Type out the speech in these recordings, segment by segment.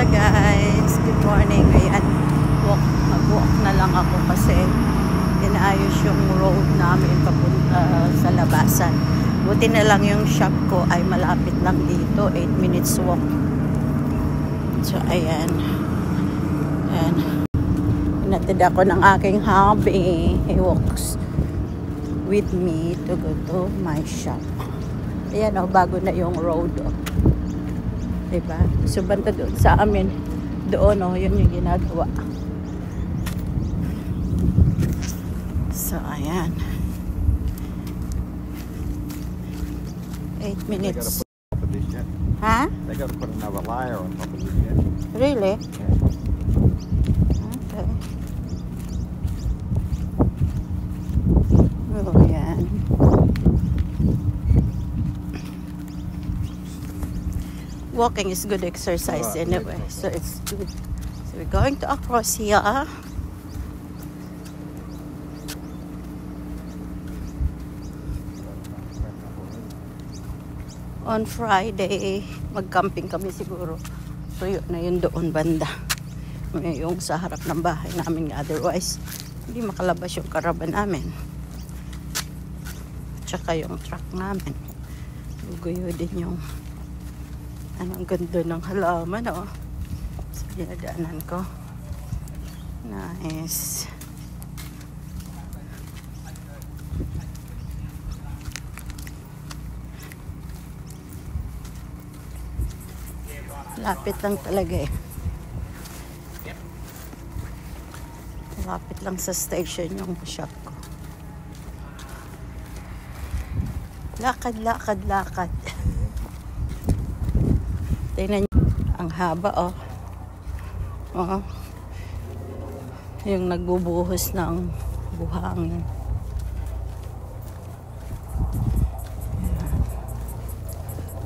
Hello guys, good morning. Ayan, mag-walk na lang ako kasi inaayos yung road namin papunta sa labasan. Buti na lang yung shop ko ay malapit lang dito, 8 minutes walk. So ayan, inatid ako ng aking hubby. He walks with me to go to my shop. Ayan o, bago na yung road o. Diba? So banda doon sa amin, doon o, yun yung ginagawa. So ayan, 8 minutes. Huh? They got to put another layer on top of this yet. Really? Yeah. Okay. Oh, yan. Walking is good exercise anyway, so it's good. So we're going to across here. On Friday, mag-camping kami siguro. So yun na yun doon banda. Yung sa harap ng bahay namin, otherwise hindi makalabas yung karaban namin. Tsaka yung truck namin. Guguyo din yung ang ganda ng halaman, oh. So, dinadaanan ko. Nice. Lapit lang talaga eh. Lapit lang sa station yung shop ko. Lakad, lakad, lakad. Tingnan nyo, ang haba oh. Oh. Yung nagbubuhos ng buhangin.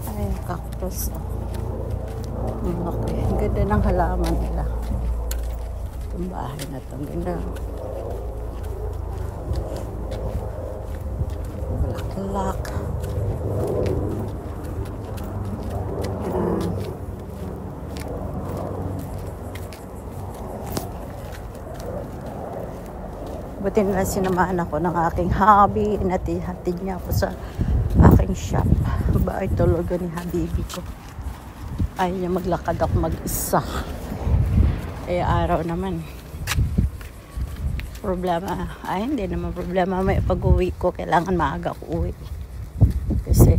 Ay, cactus oh. Okay. Ang ganda ng halaman nila. Itong bahay na ito. Ang ganda. Black. Buti na sinamahan ako ng aking hubby. Hatid niya ako sa aking shop. Bahay talaga ni habibi ko. Ayaw niya maglakad ako mag-isa. Eh, araw naman. Problema. Ay, hindi naman problema. May pag-uwi ko, kailangan maaga ako uwi. Kasi,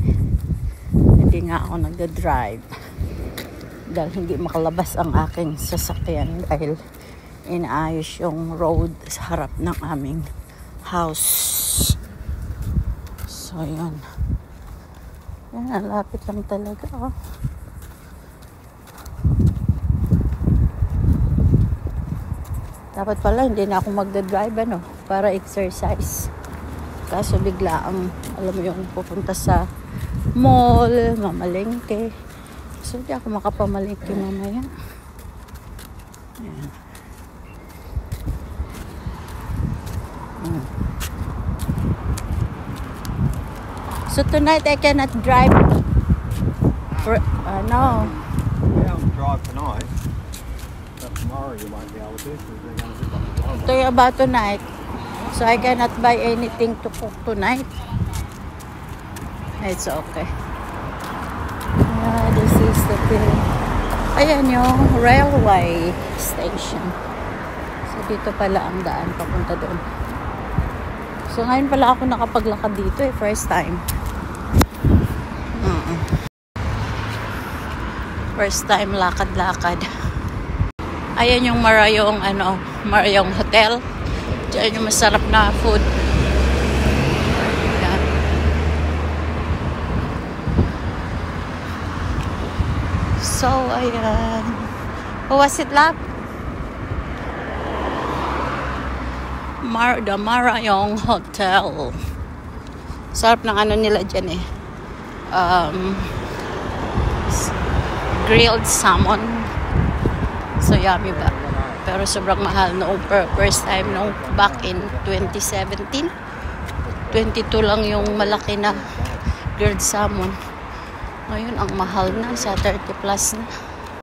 hindi nga ako nagda-drive. Dahil hindi makalabas ang aking sasakyan. Dahil inaayos yung road sa harap ng aming house. So, yun. Yan, lapit lang talaga, oh. Dapat pala hindi na ako magda-drive ano, para exercise. Kaso bigla ang, alam mo yung pupunta sa mall, mamalengke. So hindi ako makapamalengke mamaya. Ayan. So tonight I cannot drive. No. Yeah, I'll drive tonight. Tomorrow you won't be able to because they're going to zip up the road. Talking about tonight, so I cannot buy anything to cook tonight. It's okay. Yeah, this is the thing. Ayan yung railway station. So dito pala ang daan papunta doon. So ngayon pala ako nakapaglakad dito eh, first time. First time lakad-lakad. Ayan yung Marayong Marayong Hotel. Diyan yung masarap na food. Ayan. So, ayan. What was it, lap? The Marayong Hotel. Sarap ng nila dyan eh. Grilled salmon. So yummy ba? Pero sobrang mahal noong first time nung back in 2017. 22 lang yung malaki na grilled salmon. Ngayon ang mahal na, sa 30 plus na.